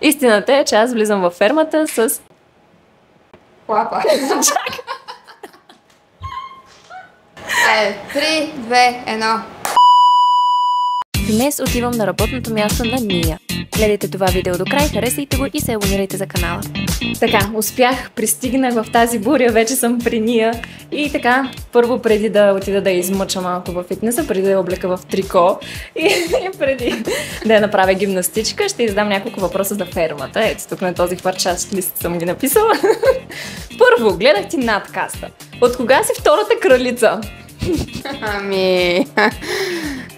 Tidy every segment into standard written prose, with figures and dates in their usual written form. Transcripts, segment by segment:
Истината е, че аз влизам във фермата с... Лапа. Айде, 3, 2, 1. Днес отивам на работното място на Ния. Гледайте това видео до край, харесайте го и се абонирайте за канала. Така, успях, пристигнах в тази буря, вече съм при Ния. И така, първо преди да отида да я измъча малко във фитнеса, преди да я облека в трико и преди да я направя гимнастичка, ще издам няколко въпроса за фермата. Ето тук на този хвърчащ лист съм ги написала. Първо, гледах ти надкаста. От кога си втората кралица? Ами...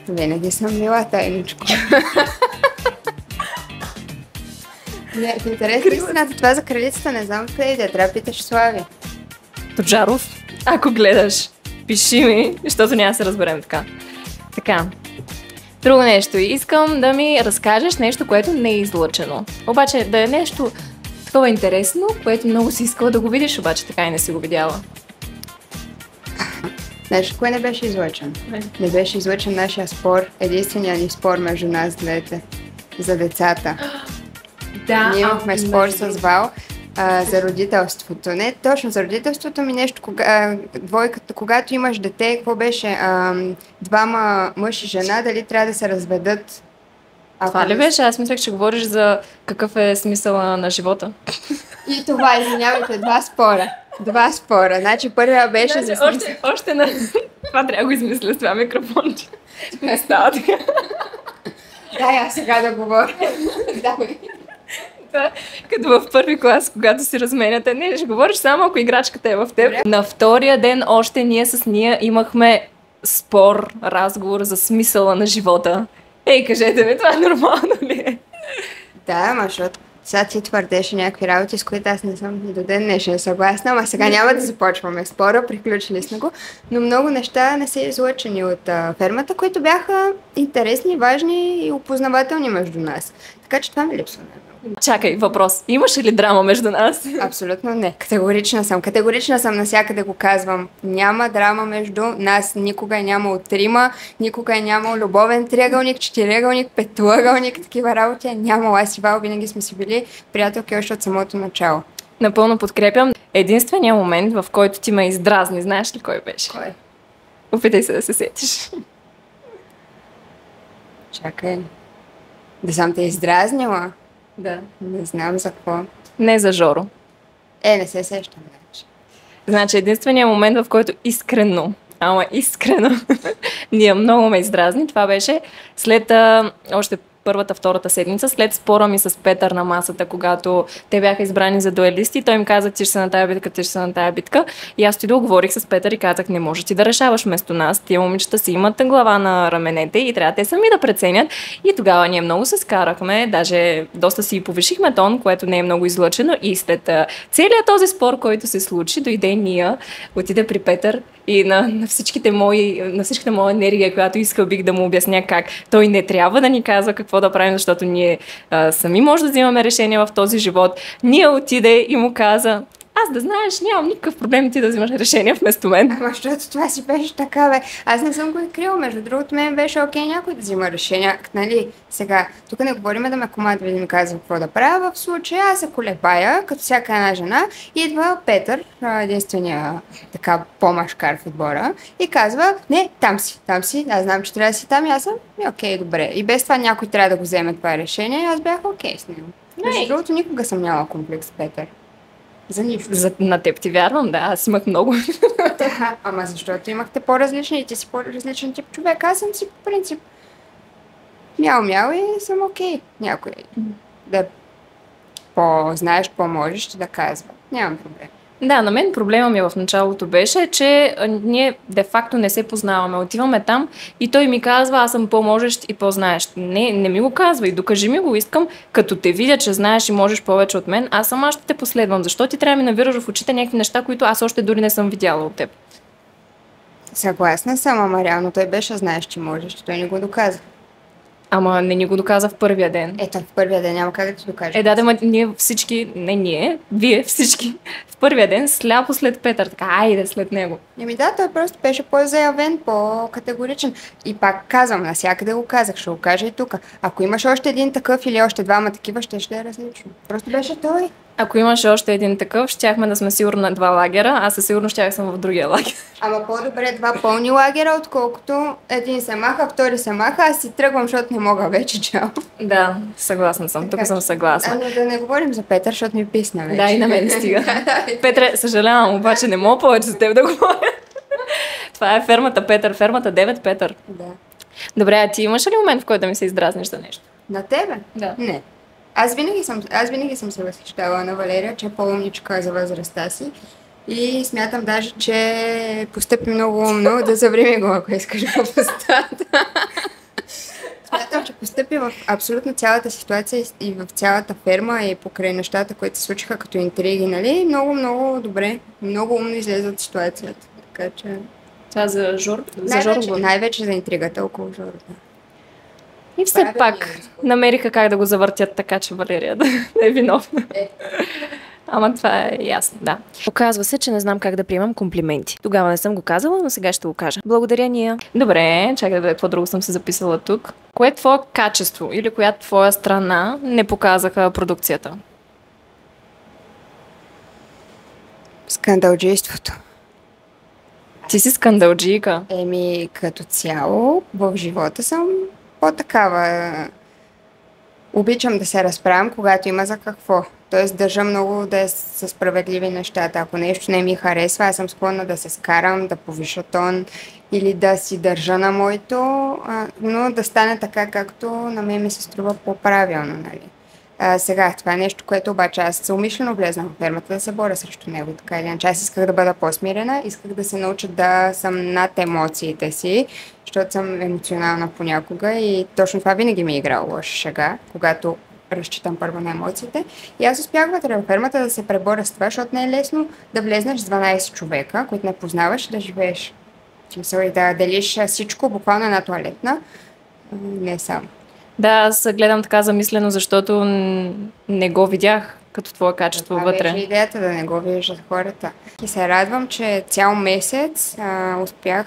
Винаги съм била тайничко. Не, в интерес на истината, това за кралицата не знам къде да трябва да питаш Слави. Тоджаров, ако гледаш, пиши ми, защото няма да се разберем така. Така, друго нещо. Искам да ми разкажеш нещо, което не е излъчено. Обаче да е нещо такова интересно, което много си искала да го видиш, обаче така и не си го видяла. Знаеш, кое не беше излъчен? Не беше излъчен нашия спор, единственият ни спор между нас двете за децата. Да, ние имахме спор с Вал за родителството. Не точно за родителството ми нещо, двойката, когато имаш дете, какво беше? Двама мъж и жена, дали трябва да се разведат? Това ли беше? Аз мислех, че говориш за какъв е смисъла на живота. И това, извинявайте, два спора. Значи първия беше за смисъл. Още на... Това трябва да го измисля с това микрофонче. Не става така. Дай аз сега да говоря. Като в първи клас, когато си разменяте, не, ще говориш само ако играчката е в теб. Добре. На втория ден още ние с Ния имахме спор, разговор за смисъла на живота. Ей, кажете ми, това е нормално ли е? Да, ама защото сега ти твърдеше някакви работи, с които аз не съм и до ден днешен съгласна, ама сега няма да започваме спора, приключили сме го, но много неща не са излъчени от фермата, които бяха интересни, важни и опознавателни между нас. Така че това ми липсва. Чакай, въпрос. Имаше ли драма между нас? Абсолютно не. Категорична съм, навсякъде го казвам. Няма драма между нас. Никога е нямало трима, никога е нямало любовен триъгълник, четириъгълник, петоъгълник, такива работи е нямало. Аз и Вал винаги сме си били приятелки още от самото начало. Напълно подкрепям. Единственият момент, в който ти ме издразни, знаеш ли кой беше? Кой? Опитай се да се сетиш. Чакай. Да съм те издразнила? Да. Не знам за какво. Не за Жоро. Не се сещам вече. Значи единственият момент, в който искрено, ние много ме издразни, това беше след още първата, втората седмица, след спора ми с Петър на масата, когато те бяха избрани за дуелисти, той им каза, ти ще се на тая битка, ти ще се на тая битка. И аз отидох, говорих с Петър и казах, не може ти да решаваш вместо нас, тия момичета си имат глава на раменете и трябва те сами да преценят. И тогава ние много се скарахме, даже доста си повишихме тон, което не е много излъчено и след целият този спор, който се случи, дойде Ния, отиде при Петър и на всичките моя енергия, която искал бих да му обясня как той не трябва да ни казва какво да правим, защото ние сами може да взимаме решение в този живот. Ния отиде и му каза, аз да знаеш, нямам никакъв проблем ти да взимаш решение вместо мен. Ама защото това си беше така, бе. Аз не съм го крила, между другото, мен беше окей някой да взима решение. Нали, сега, тук не говорим да ме командва да ми казва какво да правя. В случая аз се колебая, като всяка една жена, идва Петър, единствения така по-машкар в отбора, и казва, не, там си, аз знам, че трябва да си там, и аз съм, окей, добре. И без това някой трябва да го вземе това решение, аз бях окей с него. Между другото, никога съм нямала комплекс с Петър. За нищо. На теб ти вярвам, да, аз имах много. Да, ама защото имахте по-различни и ти си по-различен тип човек. Аз съм си по принцип мяу-мяу и съм окей. Някой да знаеш какво можеш да казва. Нямам проблем. Да, на мен проблема ми в началото беше, че ние де-факто не се познаваме. Отиваме там и той ми казва, аз съм по-можещ и по-знаещ. Не ми го казва и докажи ми го, искам, като те видя, че знаеш и можеш повече от мен, аз сама ще те последвам. Защо ти трябва да ми навираш в очите някакви неща, които аз още дори не съм видяла от теб? Съгласна съм, ама реално той беше знаеш, че можеш, той не го доказа. Ама не ни го доказа в първия ден. Ето, в първия ден няма как да ти докажа. Да, ние всички, не ние, вие всички, в първия ден сляпо след Петър, така, айде след него. Да, той просто беше по-заявен, по-категоричен. И пак казвам, навсякъде го казах, ще го кажа и тук. Ако имаш още един такъв или още двама такива, ще е различно. Просто беше той. Ако имаше още един такъв, щяхме да сме сигурно на 2 лагера, аз със сигурно щях съм в другия лагер. Ама по-добре 2 пълни лагера, отколкото един се маха, втори се маха, аз си тръгвам, защото не мога вече, чао. Да, съгласна съм, тук съм съгласна. Но да не говорим за Петър, защото ми писна вече. Да, и на мен стига. Петре, съжалявам, обаче не мога повече с теб да говоря. Това е фермата Петър, фермата 9 Петър. Да. Добре, а ти имаш ли момент, в който да ми се издразниш за нещо? На тебе? Да. Не. Аз винаги съм се възхищала на Валерия, че е по-умничка за възрастта си. И смятам даже, че постъпи много умно да заврими го, ако искаш глупостта. Смятам, че постъпи в абсолютно цялата ситуация и в цялата ферма и покрай нещата, които се случиха като интриги, нали? Много, много добре. Много умно излезе от ситуацията. Така че... Това за Жор? Най-вече за интригата около Жор. Да. И все пак намериха как да го завъртят така, че Валерия да е виновна. Ама това е ясно, да. Оказва се, че не знам как да приемам комплименти. Тогава не съм го казала, но сега ще го кажа. Благодаря, Ния. Добре, чакай да видя какво друго съм се записала тук. Кое е твое качество или коя твоя страна не показаха продукцията? Скандалджийството. Ти си скандалджийка. Като цяло в живота съм по-такава. Обичам да се разправям, когато има за какво. Тоест държа много да са справедливи нещата. Ако нещо не ми харесва, аз съм склонна да се скарам, да повиша тон или да си държа на моето, но да стане така, както на мен ми се струва по-правилно. Нали? Сега, това е нещо, което обаче аз умишлено влезнах в фермата да се боря срещу него. Така или иначе, аз исках да бъда по-смирена, исках да се науча да съм над емоциите си, защото съм емоционална понякога и точно това винаги ми е играло лоша шега, когато разчитам първо на емоциите. И аз успях вътре в фермата да се преборя с това, защото не е лесно да влезнеш с 12 човека, които не познаваш, да живееш. И да делиш всичко, буквално една туалетна, не само. Да, аз гледам така замислено, защото не го видях като твое качество вътре. Това беше идеята да не го виждат хората. И се радвам, че цял месец успях,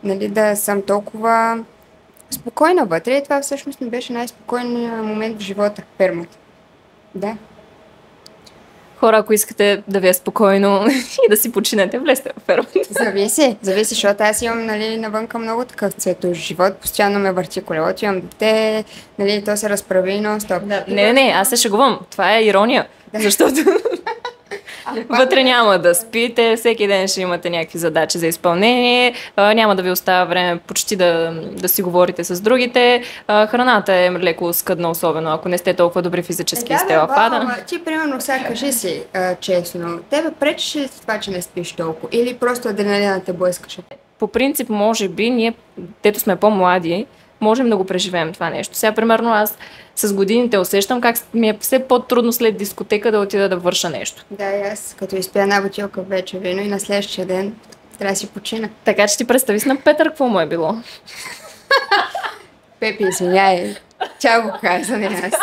нали, да съм толкова спокойна вътре и това всъщност ми беше най-спокойният момент в живота в фермата. Да. Хора, ако искате да ви е спокойно и да си починете, влезте в фермата. Зависи, защото аз имам, нали, навънка много такъв цветов живот, постоянно ме върти колелото, имам дете, нали, то се разправи нон-стоп. Да. Не, аз се шегувам. Това е ирония, защото вътре няма да спите, всеки ден ще имате някакви задачи за изпълнение, няма да ви остава време почти да си говорите с другите, храната е леко скъдна, особено ако не сте толкова добри физически и сте лафада. Ти, примерно, сега кажи си честно, тебе пречеше ли това, че не спиш толкова или просто адреналина те блъскаше? По принцип, може би, ние, дето сме по-млади, можем да го преживеем това нещо. Сега, примерно, аз с годините усещам как ми е все по-трудно след дискотека да отида да върша нещо. Да, и аз като изпия една бутилка вече вино и на следващия ден трябва да си почина. Така че ти представи си на Петър какво му е било. Пепи, извиняй. Тя го каза, не аз.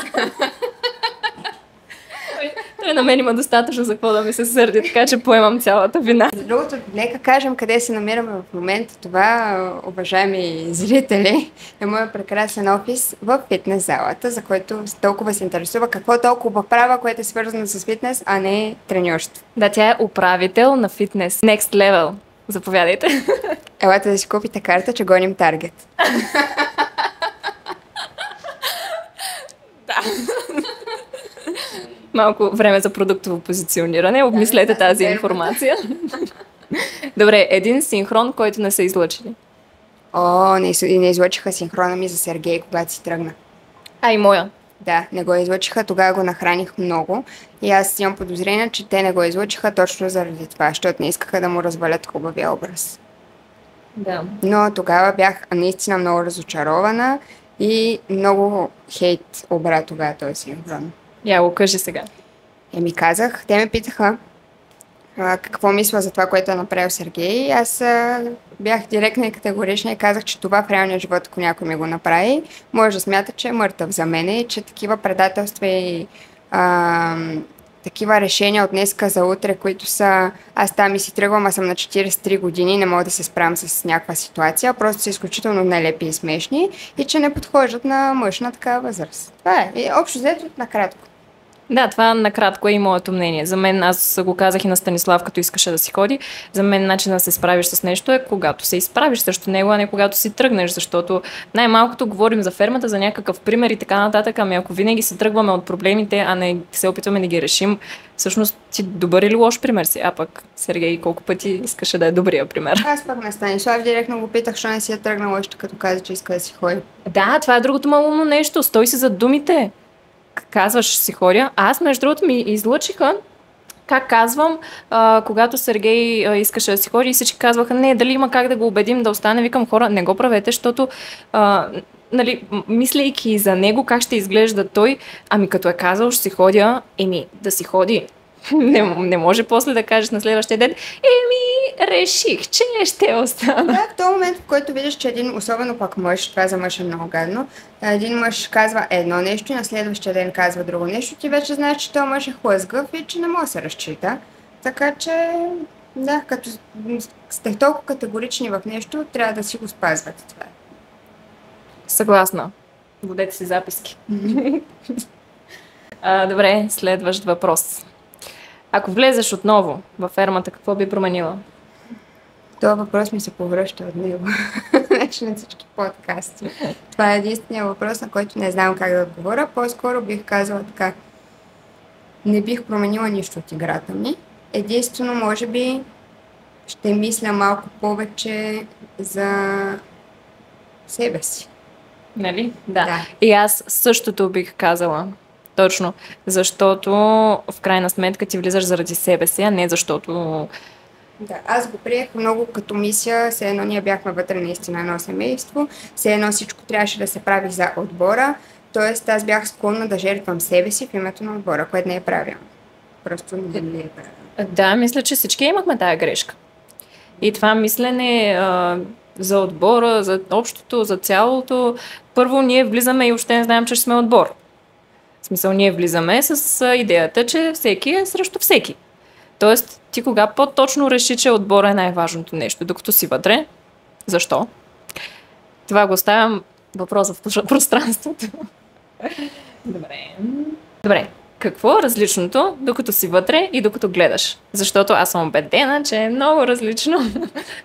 Той на мен има достатъчно за какво да ми се сърди, така че поемам цялата вина. За другото, нека кажем къде се намираме в момента. Това, уважаеми зрители, е моят прекрасен офис в фитнес залата, за който толкова се интересува какво толкова права, което е свързано с фитнес, а не треньорство. Да, тя е управител на фитнес. Next level. Заповядайте. Елате да си купите карта, че гоним таргет. Да. Малко време за продуктово позициониране. Обмислете тази информация. Добре, един синхрон, който не са излъчили. Не излъчиха синхрона ми за Сергей, когато си тръгна. И моя. Да, не го излъчиха, тогава го нахраних много и аз имам подозрение, че те не го излъчиха точно заради това, защото не искаха да му развалят хубавия образ. Да. Но тогава бях наистина много разочарована и много хейт обра тогава този синхрон. Я го кажи сега. Казах, те ме питаха какво мисля за това, което е направил Сергей. Аз бях директна и категорична и казах, че това в реалния живот, ако някой ми го направи, може да смята, че е мъртъв за мен и че такива предателства и такива решения от днеска за утре, които са аз там и си тръгвам, а съм на 43 години, не мога да се справям с някаква ситуация, просто са изключително нелепи и смешни и че не подхождат на мъж на такава възраст. Това е. И общо взето накратко. Да, това накратко е и моето мнение. За мен, аз го казах и на Станислав, като искаше да си ходи, за мен начинът да се справиш с нещо е когато се изправиш срещу него, а не когато си тръгнеш, защото най-малкото говорим за фермата, за някакъв пример и така нататък, ами ако винаги се тръгваме от проблемите, а не се опитваме да ги решим, всъщност ти добър или лош пример си, а пък Сергей колко пъти искаше да е добрия пример. Аз пък на Станислав директно го питах, що не си е тръгнал още като каза, че иска да си ходи. Да, това е другото малумно нещо, стой си за думите. Казваш си ходя. Аз, между другото, ми излъчиха, как казвам, когато Сергей искаше да си ходи и всички казваха, не, дали има как да го убедим да остане, викам хора, не го правете, защото нали, мислейки за него, как ще изглежда той, ами като е казал, ще си ходя, да си ходи. Не може после да кажеш на следващия ден, реших, че не ще остана. Да, в този момент, в който видиш, че един, особено пак мъж, това за мъж е много гадно, един мъж казва едно нещо и на следващия ден казва друго нещо, ти вече знаеш, че този мъж е хлъзгав и че не може да се разчита. Така че, да, като сте толкова категорични в нещо, трябва да си го спазвате това. Съгласна. Водете си записки. Добре, следващ въпрос. Ако влезеш отново във фермата, какво би променила? Това въпрос ми се повръща от него. Вече на всички подкасти. Това е единствения въпрос, на който не знам как да отговоря. По-скоро бих казала така. Не бих променила нищо от играта ми. Единствено, може би, ще мисля малко повече за себе си. Нали? Да. И аз същото бих казала. Точно. Защото в крайна сметка ти влизаш заради себе си, а не защото... Да, аз го приех много като мисия, все едно ние бяхме вътре наистина едно семейство, все едно всичко трябваше да се прави за отбора, т.е. аз бях склонна да жертвам себе си в името на отбора, което не е правилно. Просто не е правилно. Да, мисля, че всички имахме тая грешка. И това мислене за отбора, за общото, за цялото, първо ние влизаме и още не знаем, че сме отбор. В смисъл, ние влизаме с идеята, че всеки е срещу всеки. Тоест, ти кога по-точно реши, че отбора е най-важното нещо, докато си вътре? Защо? Това го оставям въпроса в пространството. Добре. Какво е различното, докато си вътре и докато гледаш? Защото аз съм убедена, че е много различно,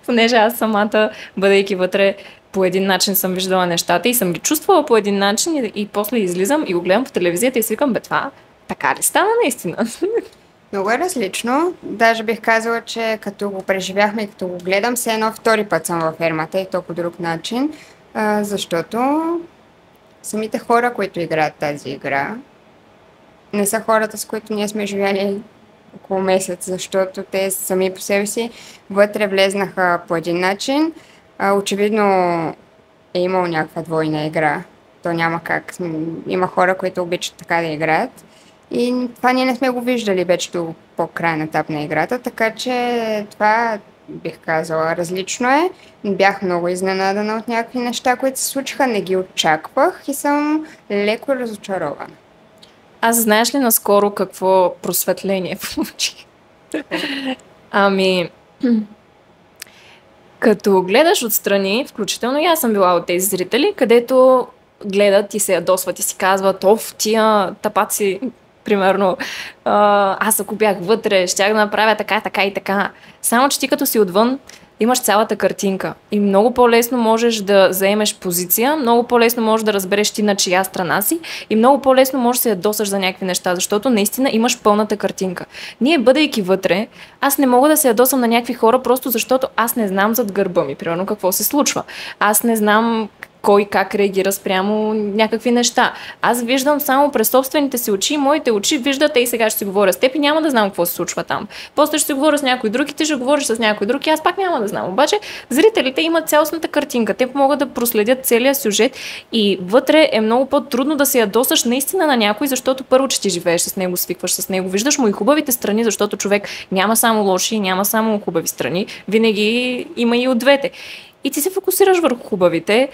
понеже аз самата, бъдейки вътре, по един начин съм виждала нещата и съм ги чувствала по един начин и после излизам и го гледам по телевизията и си викам, това така ли стана наистина? Много е различно. Даже бих казала, че като го преживяхме и като го гледам, все едно втори път съм във фермата и то по друг начин, защото самите хора, които играят тази игра, не са хората, с които ние сме живели около месец, защото те сами по себе си вътре влезнаха по един начин. Очевидно е имало някаква двойна игра. То няма как. Има хора, които обичат така да играят. И това ние не сме го виждали вече до по-крайен етап на играта, така че това бих казала различно е. Бях много изненадана от някакви неща, които се случиха, не ги очаквах и съм леко разочарована. Аз знаеш ли наскоро какво просветление получих? Ами, като гледаш отстрани, включително и аз съм била от тези зрители, където гледат и се ядосват и си казват, тия тапаци, примерно, аз ако бях вътре, щях да направя така, така и така. Само, че ти като си отвън, имаш цялата картинка и много по-лесно можеш да заемеш позиция, много по-лесно можеш да разбереш ти на чия страна си и много по-лесно можеш да се ядосаш за някакви неща, защото наистина имаш пълната картинка. Ние, бъдейки вътре, аз не мога да се ядосам на някакви хора, просто защото аз не знам зад гърба ми, примерно какво се случва. Аз не знам кой как реагира спрямо някакви неща. Аз виждам само през собствените си очи, моите очи виждат, и сега ще си говоря с теб и няма да знам какво се случва там. После ще си говоря с някой друг и ти ще говориш с някой друг и аз пак няма да знам. Обаче зрителите имат цялостната картинка. Те могат да проследят целия сюжет и вътре е много по-трудно да се ядосаш наистина на някой, защото първо, че ти живееш с него, свикваш с него, виждаш му и хубавите страни, защото човек няма само лоши, няма само хубави страни, винаги има и от двете. И ти се фокусираш върху хубавите.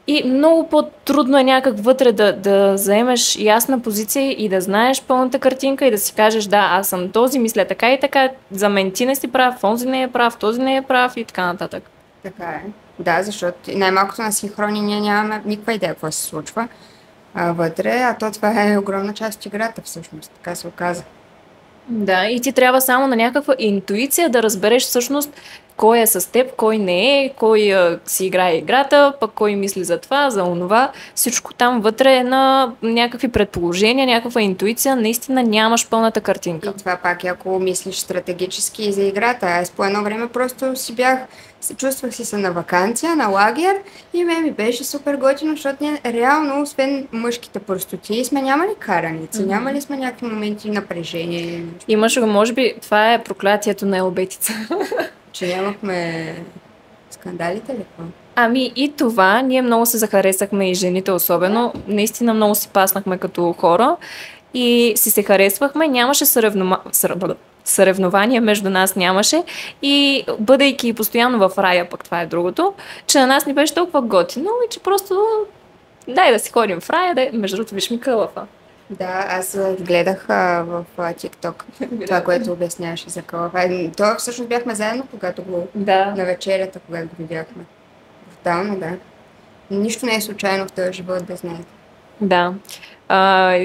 И много по-трудно е някак вътре да заемеш ясна позиция и да знаеш пълната картинка и да си кажеш, да, аз съм този, мисля така и така, за мен ти не си прав, онзи не е прав, този не е прав и така нататък. Така е. Да, защото най-малкото на синхрони ние нямаме никаква идея какво се случва вътре, а то това е огромна част от играта всъщност, така се оказа. Да, и ти трябва само на някаква интуиция да разбереш всъщност кой е с теб, кой не е, кой си играе играта, пък кой мисли за това, за онова. Всичко там вътре е на някакви предположения, някаква интуиция, наистина нямаш пълната картинка. И това пак е ако мислиш стратегически и за играта. Аз по едно време просто чувствах си се на ваканция, на лагер и ми беше супер готино, защото ние реално, освен мъжките простоти, сме нямали караници, нямали сме някакви моменти напрежение. Имаше го, може би, това е проклятието на елбетица. Че нямахме скандалите ли? Ами и това, ние много се захаресахме и жените особено, наистина много си паснахме като хора и си се харесвахме, нямаше съревнования между нас нямаше и бъдейки постоянно в рая, пък това е другото, че на нас ни беше толкова готино и че просто дай да си ходим в рая, между другото виж ми кълъфа. Да, аз гледах в TikTok това, което обясняваше за кълъфа. То всъщност бяхме заедно, когато на вечерята, когато го видяхме. Брутално, да. Нищо не е случайно в този живот, да знаете. Да.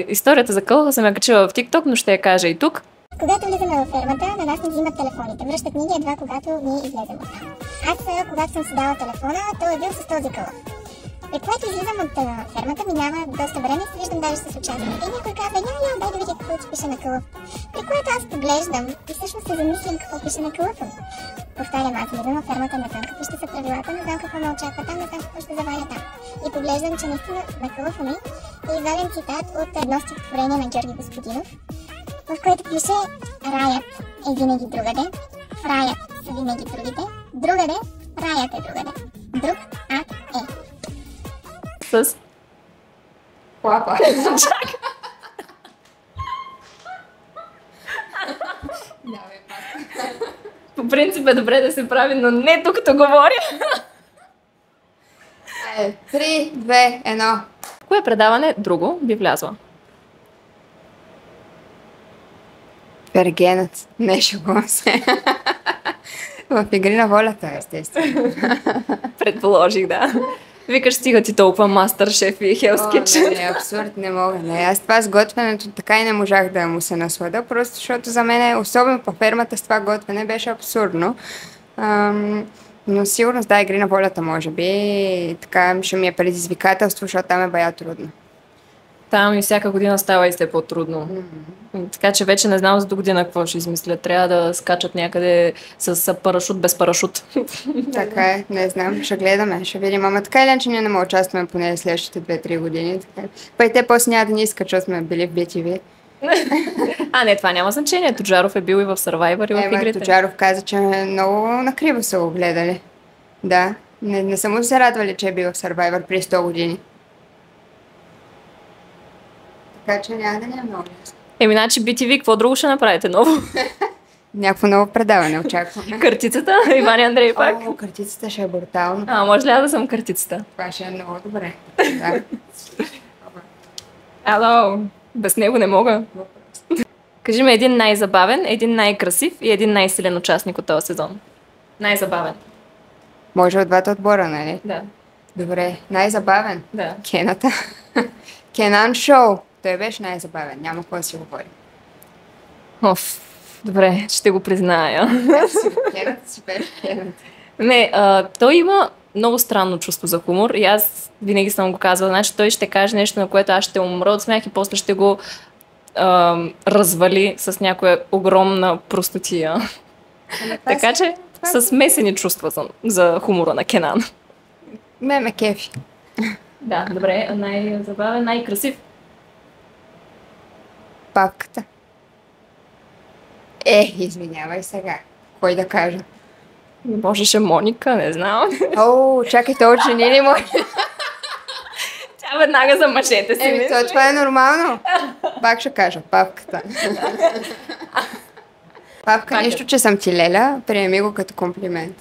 Историята за кълъфа съм я качила в TikTok, но ще я кажа и тук. Когато влизаме във фермата, на нас ни взимат телефоните. Връщат ни ги едва когато ние излезем от там. Аз, когато съм си дала телефона, той е бил с този кълъф. При което излизам от фермата, минава доста време и се виждам даже с участниците. И някой казва, дай да видя какво ти пише на кълъф. При което аз поглеждам и всъщност се замислям какво пише на кълъфа. Повтарям, аз влизам във фермата, не знам какви ще са правилата, не знам какво ме очаква там, не знам какво ще заваря там. И поглеждам, че наистина на кълъфа ми е изваден цитат от едно стихотворение на Георги Господинов, в което пише: раят е винаги другаде, в раят са винаги другите, другаде, раят е другаде, друг ад е. С Клапа. По принцип е добре да се прави, но не докато говоря. 3, 2, 1. Кое предаване друго би влязла? Пергенът. Не шегувам се. В Игри на волята, естествено. Предположих, да. Викаш, стига ти толкова Мастер-шеф и Hell's Kitchen. Не, абсурд, не мога. Не. Аз това с готвенето така и не можах да му се наслада, просто защото за мен, особено по фермата, с това готвене беше абсурдно. Но сигурно да, Игри на волята, може би. Така ще ми е предизвикателство, защото там е бая трудно. Там и всяка година става и все по-трудно. Така че вече не знам за до година какво ще измисля. Трябва да скачат някъде с парашут, без парашут. Така е, не знам, ще гледаме, ще видим. Ама така или че ние не му участваме поне следващите 2-3 години. Така. Па и те после няма да ни искат, защото сме били в BTV. Не, това няма значение. Тоджаров е бил и в Survivor и в игрите. Тоджаров каза, че много накриво са го гледали. Да, не са му се радвали, че е бил в Survivor при 100 години. Така че няма да не е много ясно. Значи BTV, какво друго ще направите ново? Някакво ново предаване очакваме. Картицата? Иван и Андрей пак? Картицата ще е брутално. Може ли да съм картицата? Това ще е много добре. Да. Ало, без него не мога. Кажи ми един най-забавен, един най-красив и един най-силен участник от този сезон. Най-забавен. Може от двата отбора, нали? Да. Добре, най-забавен? Да. Кената. Кенан Шоу. Той беше най-забавен. Няма какво да си говорим. Добре, ще го призная. Кената си беше Кената. Не, той има много странно чувство за хумор и аз винаги съм го казвала. Значи той ще каже нещо, на което аз ще умра от смях и после ще го развали с някоя огромна простотия. Така че с смесени чувства за хумора на Кенан. Ме кефи. Да, добре. Най-забавен, най-красив. Павката. Извинявай сега. Кой да кажа? Можеше Моника, не знам. Чакай, той от жени ли може? Тя веднага за мъжете си мисли. Това е нормално. Пак ще кажа, павката. Павка, нищо, че съм ти леля, приеми го като комплимент.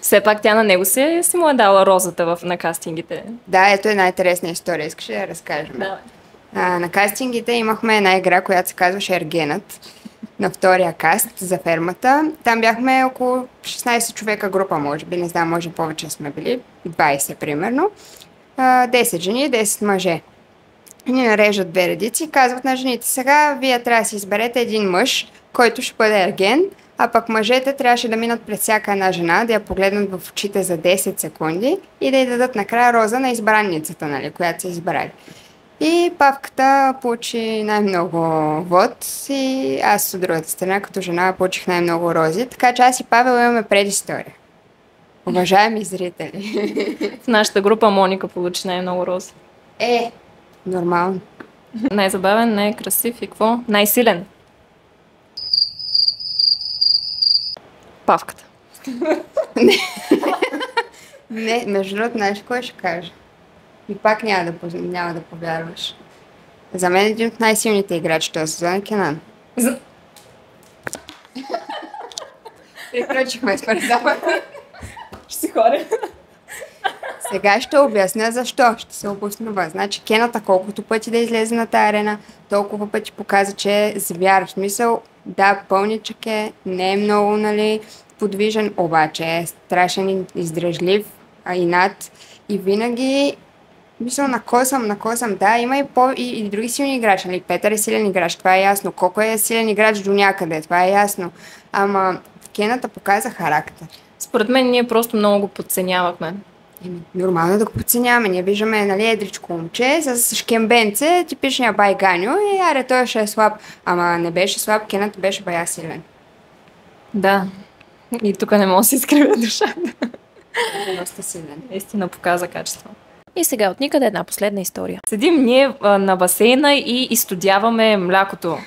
Все пак тя на него си му е дала розата на кастингите. Да, ето една интересна история, искаш ли да разкажем? Да. На кастингите имахме една игра, която се казваше Ергенът, на втория каст за фермата. Там бяхме около 16 човека група, може би, не знам, може повече сме били, 20 примерно. 10 жени, 10 мъже. Ни нареждат две редици и казват на жените: сега вие трябва да си изберете един мъж, който ще бъде ерген, а пък мъжете трябваше да минат през всяка една жена, да я погледнат в очите за 10 секунди и да й дадат накрая роза на избранницата, нали, която са избрали. И Павката получи най-много вод и аз от другата страна, като жена, получих най-много рози, така че аз и Павел имаме предистория. Уважаеми зрители. В нашата група Моника получи най-много рози. Нормално. Най-забавен, най-красив и какво? Най-силен. Павката. Не, между другото, знаеш кой ще кажа? И пак няма да повярваш. За мен един от най-силните играчи този сезон е Кенан. Приключихме с предаването. Ще си ходя. Сега ще обясня защо. Ще се обоснова. Значи Кената колкото пъти да излезе на тази арена, толкова пъти показа, че е звяр. В смисъл, да, пълничък е, не е много, нали, подвижен, обаче е страшен, издръжлив, инат и винаги накосам. Да, има и други силни играчи. Нали? Петър е силен играч, това е ясно. Коко е силен играч до някъде, това е ясно. Ама Кената показа характер. Според мен ние просто много го подценявахме. Нормално е да го подценяваме. Ние виждаме, нали, едричко момче с шкембенце, типичния байганю и аре, той ще е слаб. Ама не беше слаб, Кената беше бая силен. Да. И тук не мога да си изкривя душата. Доста силен. Истина показа качество. И сега от никъде една последна история. Седим ние на басейна и изстудяваме млякото.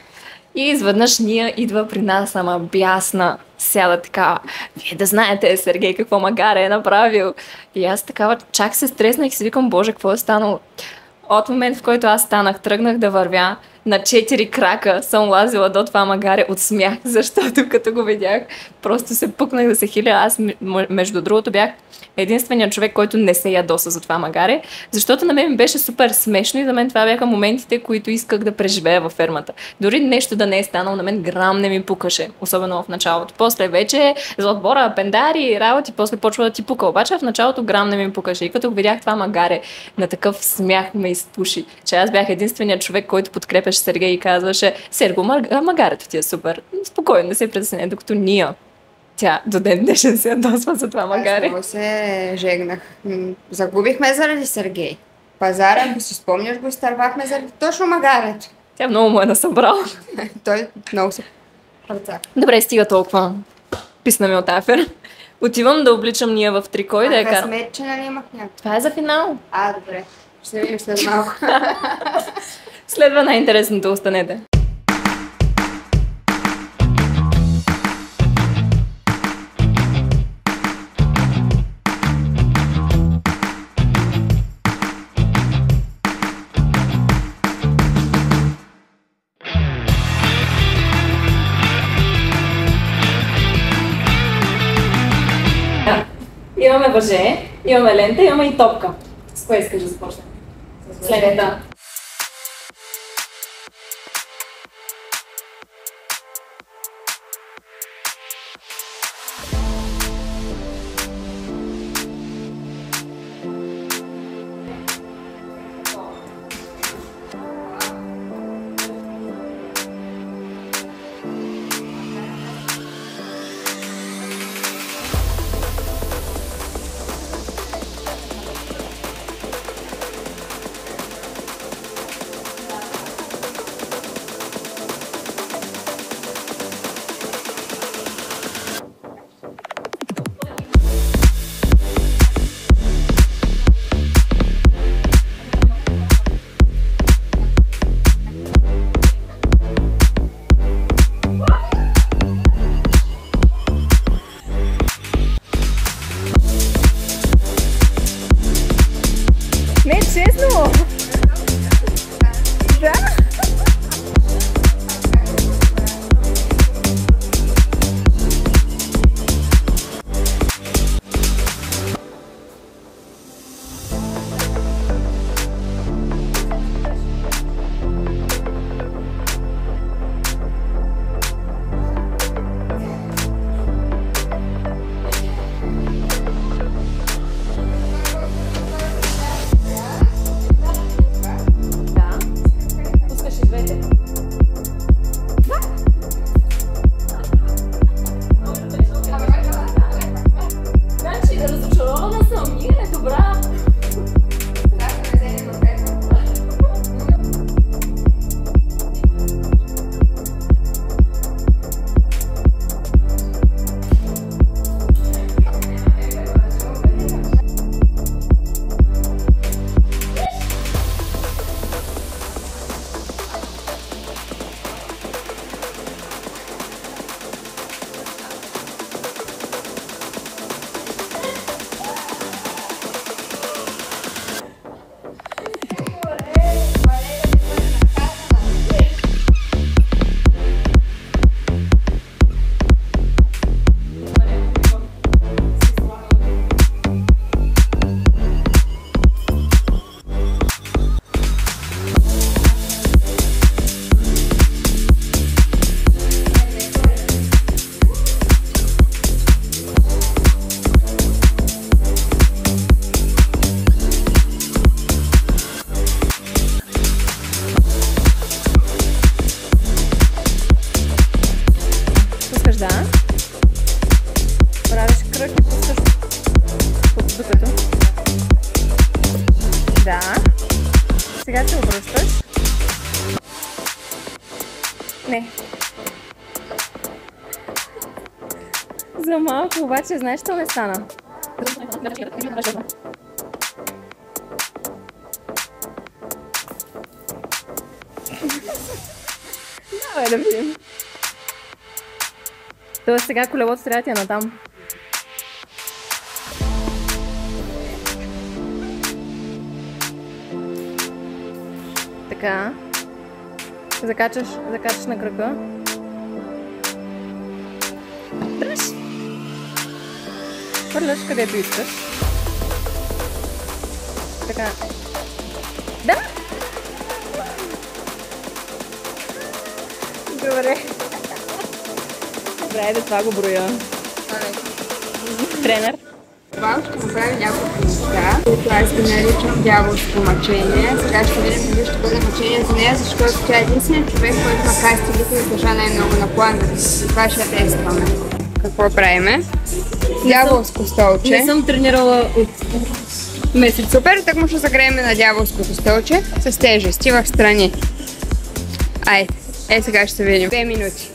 И изведнъж ние идва при нас, ама бясна, сяда така: вие да знаете, Сергей, какво магаре е направил. И аз такава чак се стреснах и си викам: боже, какво е станало? От момент, в който аз станах, тръгнах да вървя, на 4 крака съм лазила до това магаре от смях, защото като го видях, просто се пукнах да се хиля. Аз, между другото, бях единственият човек, който не се ядоса за това магаре, защото на мен ми беше супер смешно и за мен това бяха моментите, които исках да преживея във фермата. Дори нещо да не е станало, на мен грам не ми пукаше, особено в началото. После вече за отбора, пендари, работи, после почва да ти пука, обаче в началото грам не ми пукаше. И като го видях това магаре, на такъв смях ме изпуши, че аз бях единственият човек, който подкрепяше Сергей и казваше: Серго, магарето ти е супер, спокойно, не се притесняй, докато Ния, тя до ден днешен се ядосва за това магаре. Аз много се жегнах. Загубихме заради Сергей. Пазара, ако си спомняш, го изтървахме заради точно магарето. Тя много му е насъбрала. Той много се парца. Добре, стига толкова. Писна ми от афер. Отивам да обличам Ния в трико и да я карам. Късмет, че нали имах някакво. Това е за финал. Добре. Ще видим след малко. Следва най-интересното, останете. Имаме въже, имаме лента, имаме и топка. С кое искаш да започнем? С лента. Не, честно! Да? Да. Правиш кръг и пускаш докато. Да. Сега се обръщаш. Не. За малко, обаче, знаеш, що ме стана? Давай да видим. Тоест сега колелото трябва да ти е натам. Така. Закачаш на кръка. Дръж! Хвърляш където искаш. Така. Да! Добре. Добре, да това го броя. Тренер. Това ще направим няколко неща, които аз ги наричам дяволско мъчение. Сега ще видим дали ще бъде мъчение за нея, защото тя е единственият човек, който ма кастилите да държа най-много на плана. Това ще тестваме. Какво правиме? Дяволско столче. Не съм тренирала от месец. Супер, так му ще загреем на дяволското столче с тежести в страни. Айде, сега ще се видим. 2 минути.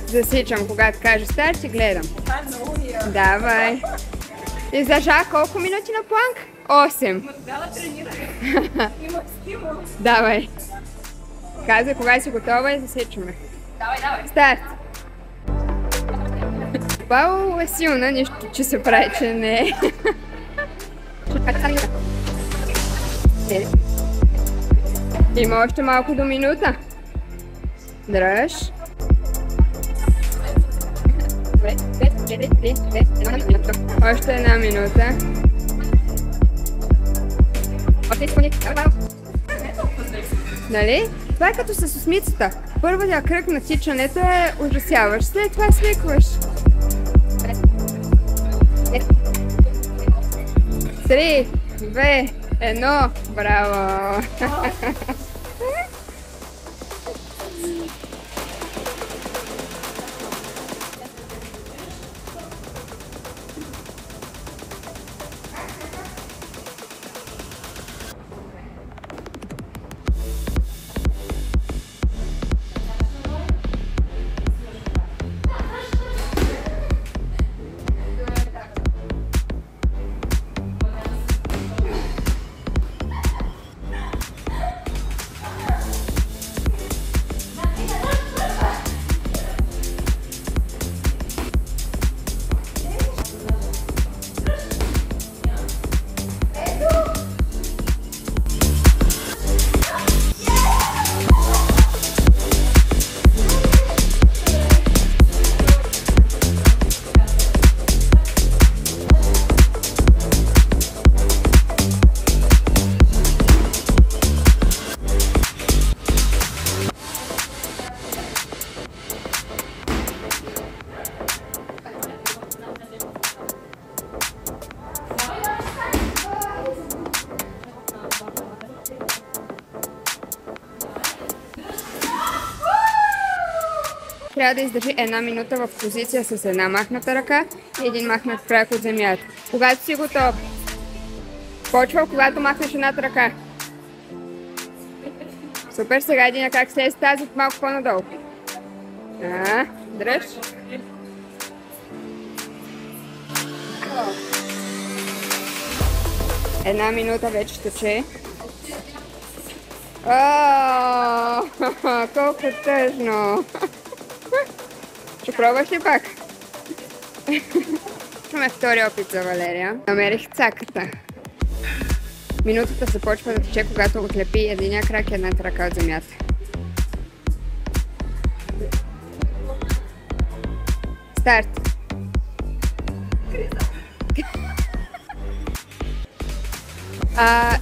Засичам, когато кажа старт и гледам. Давай. И зажа колко минути на планк? 8. Цяла тренирах. Има стимул. Давай. Каза, кога си готова и засичаме. Давай. Старт. Бао е силна, нищо, че се прави, че не е. Има още малко до минута. Дръж. Още 1 минута. Нали? Това е като с осмицата. Първия кръг на тичането е ужасяващ. След това свикваш. 3, 2, 1. Браво! трябва да издържи 1 минута в позиция с една махната ръка и един махнат крак от земята. Когато си готов, почва, когато махнеш едната ръка. Супер, сега един как слез тази малко по-надолу. Дръж. Една минута вече тече. Колко тъжно! Ще пробваш ли пак? Имаме втори опит за Валерия. Намерих цаката. Минутата започва да тече, когато отлепи единия крак и едната ръка от земята. Старт!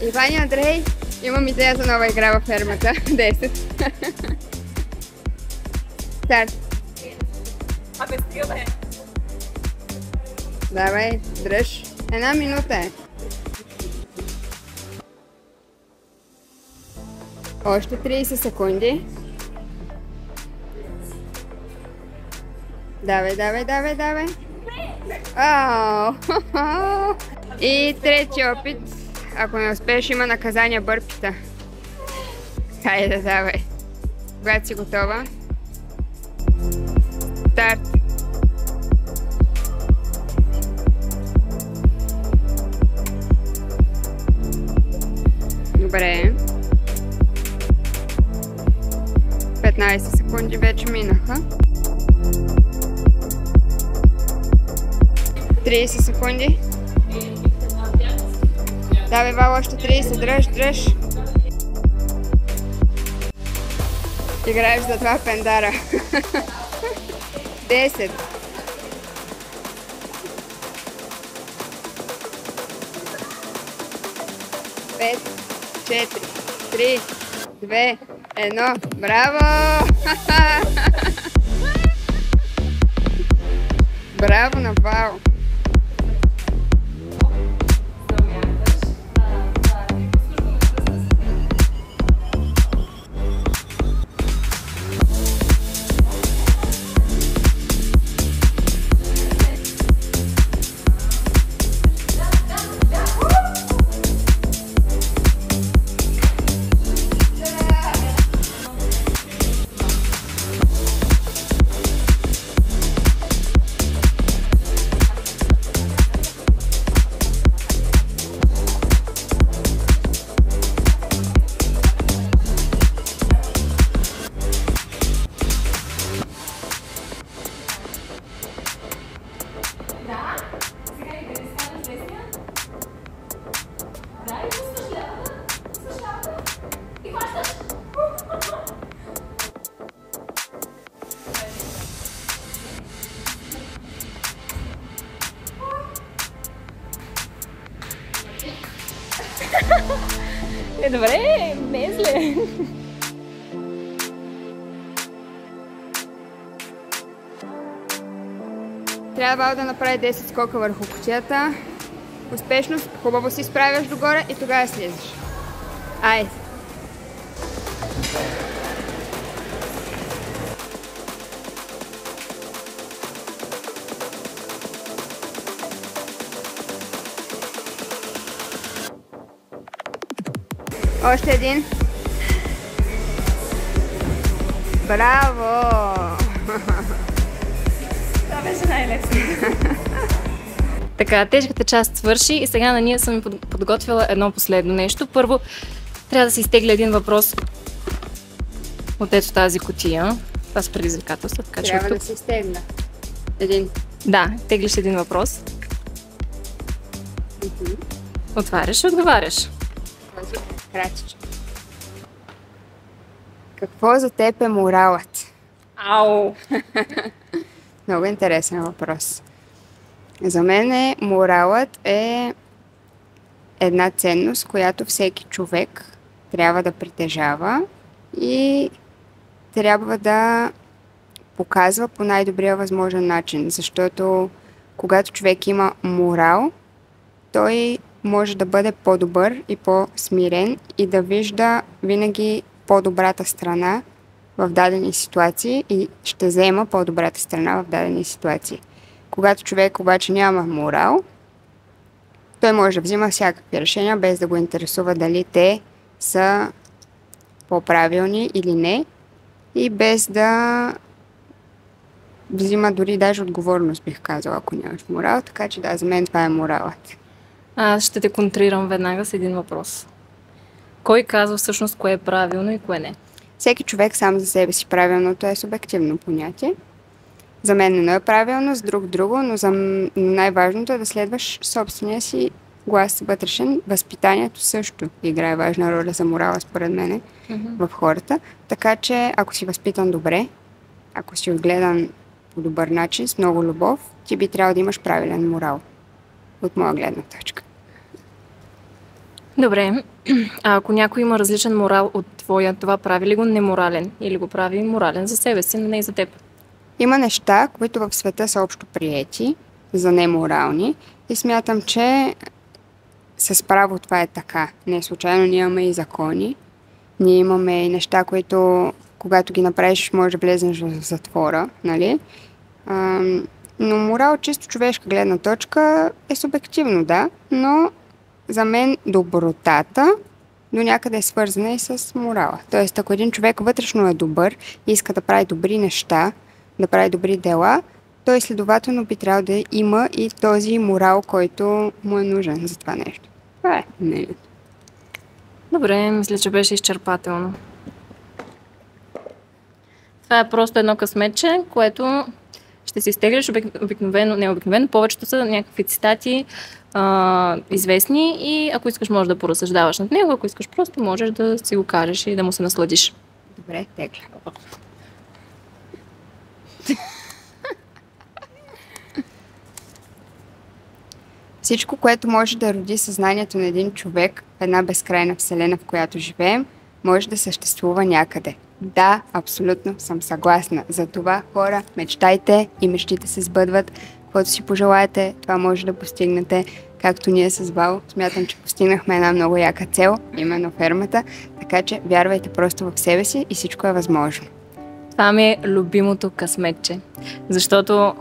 Иван и Андрей, имам идея за нова игра във фермата. 10. Старт! Стига. Давай, дръж. 1 минута е. Още 30 секунди. Давай. И трети опит. Ако не успееш, има наказание бърпита. Хайде, давай. Когато си готова. Старт. Добре. 15 секунди вече минаха. 30 секунди. Давай, Вал, още 30. Дръж. Играеш за 2 пендара. 10. 5, 4, 3, 2, 1. Браво! Браво на Вал! Добре, мезле. Трябва Вал да направи 10 скока върху кутията. Успешно, хубаво си справяш догоре и тогава слизаш. Айде! Още един. Браво! Това беше най-лесно. Така, тежката част свърши и сега на ние съм подготвила едно последно нещо. Първо, трябва да се изтегля един въпрос от ето тази кутия. Това са предизвикателства, така че трябва тук... да се изтегля. Един. Да, теглиш един въпрос. Отваряш и отговаряш. Кратиче. Какво за теб е моралът? Ау! Много интересен въпрос. За мен моралът е една ценност, която всеки човек трябва да притежава и трябва да показва по най-добрия възможен начин, защото когато човек има морал, той може да бъде по-добър и по-смирен и да вижда винаги по-добрата страна в дадени ситуации и ще взема по-добрата страна в дадени ситуации. Когато човек обаче няма морал, той може да взима всякакви решения, без да го интересува дали те са по-правилни или не и без да взима дори даже отговорност, бих казала, ако нямаш морал. Така че да, за мен това е моралът. Аз ще те контрирам веднага с един въпрос. Кой казва всъщност кое е правилно и кое не? Всеки човек сам за себе си правилното е субективно понятие. За мен не е правилно, с друго, но най-важното е да следваш собствения си глас вътрешен. Възпитанието също играе важна роля за морала, според мен, в хората. Така че, ако си възпитан добре, ако си отгледан по добър начин, с много любов, ти би трябвало да имаш правилен морал. От моя гледна точка. Добре, а ако някой има различен морал от твоя, това прави ли го неморален или го прави морален за себе си, но не и за теб? Има неща, които в света са общо приети за неморални и смятам, че с право това е така. Не случайно ние имаме и закони. Ние имаме и неща, които когато ги направиш, може да влезеш в затвора, нали? Но морал, чисто човешка гледна точка, е субективно, да, но за мен добротата до някъде е свързана и с морала. Тоест, ако един човек вътрешно е добър и иска да прави добри неща, да прави добри дела, той следователно би трябвало да има и този морал, който му е нужен за това нещо. Това е мнението. Добре, мисля, че беше изчерпателно. Това е просто едно късметче, което ще си изтеглиш обикновено, повечето са някакви цитати, известни и ако искаш можеш да поразсъждаваш над него, ако искаш просто можеш да си го кажеш и да му се насладиш. Добре, тегля. Всичко, което може да роди съзнанието на един човек в една безкрайна вселена, в която живеем, може да съществува някъде. Да, абсолютно съм съгласна. За това, хора, мечтайте и мечтите се сбъдват. Каквото си пожелаете, това може да постигнете. Както ние с Вал, смятам, че постигнахме една много яка цел, именно фермата. Така че вярвайте просто в себе си и всичко е възможно. Това ми е любимото късметче. Защото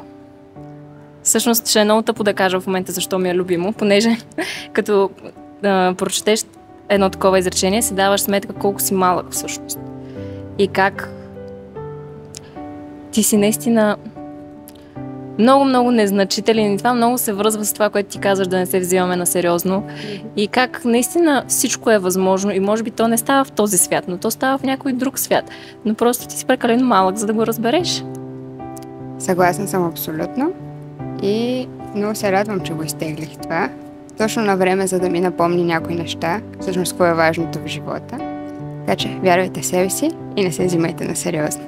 всъщност ще е много тъпо да кажа в момента защо ми е любимо, понеже като прочетеш едно такова изречение, си даваш сметка колко си малък всъщност. И как ти си наистина много незначителен и това много се връзва с това, което ти казваш да не се взимаме на сериозно. И как наистина всичко е възможно и може би то не става в този свят, но то става в някой друг свят. Но просто ти си прекалено малък, за да го разбереш. Съгласна съм абсолютно и много се радвам, че го изтеглих това. Точно на време, за да ми напомни някои неща, всъщност кое е важното в живота. Така че вярвайте в себе си и не се взимайте на сериозно.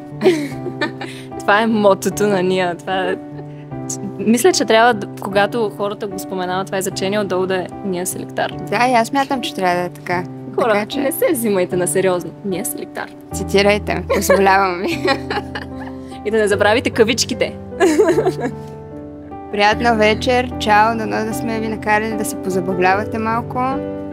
Това е мотото на ние. Мисля, че трябва, когато хората го споменават това изречение, отдолу да е ние селектар. Да, и аз смятам, че трябва да е така. Хора, така, че... не се взимайте на сериозно. Ние селектар. Цитирайте ме, позволявам ви. И да не забравите кавичките. Приятна вечер, чао, дано да сме ви накарали да се позабавлявате малко.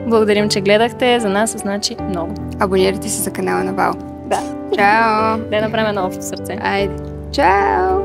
Благодарим, че гледахте, за нас значи много. Абонирайте се за канала на Вал. Да. Чао! Да направим едно общо сърце. Айде. Чао!